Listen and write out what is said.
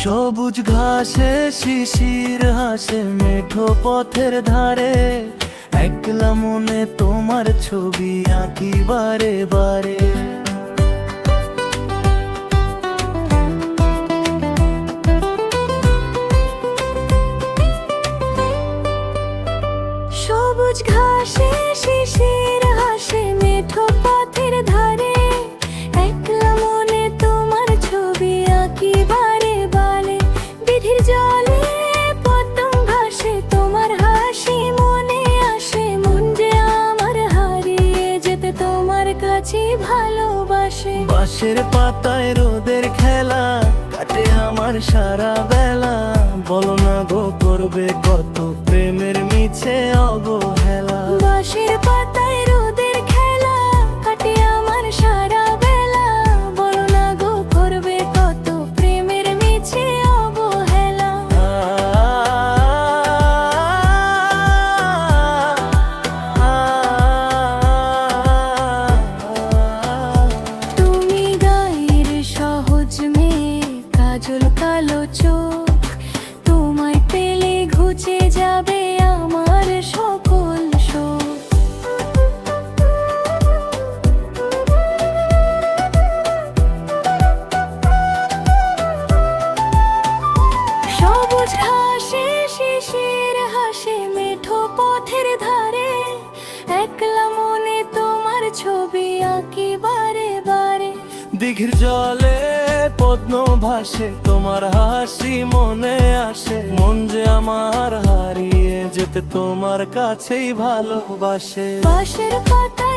সবুজ ঘাসে শিশির হাসে মেঠো পথের ধারে, একলা মনে তোমার ছবি আঁকি বারে বারে। সবুজ ঘাসে শিশির হাসে মেঠো পথের ধারে, একলা মনে তোমার ছবি আঁকি বারে বারে। দিঘির জলে পদ্ম ভাসে তোমার হাসি মনে আসে, মন যে আমার হারিয়ে যেতে তোমার কাছে ভালোবাসে। বাঁশের পাতায় রোদের খেলা কাটে আমার সারা বেলা, বলো না গো করবে কত প্রেমের মিছে অবহেলা। বাঁশের পাতায় রোদের খেলা কাটে আমার সারা বেলা, বলো না গো করবে কত প্রেমের মিছে অবহেলা। তুমি গায়ের সহজ মেয়ে, কাজল কালো চোখ, তোমায় পেলে ঘুচে যাবে আমার সকল শোক। সবুজ ঘাসে শিশির হাসে মেঠো পথের ধারে, একলা মনে তোমার ছবি আঁকি বারে বারে। দিঘির জলে পদ্ম ভাসে তোমার হাসি মনে আসে, মন যে আমার হারিয়ে যেতে তোমার কাছেই ভালোবাসে। বাঁশের পাতা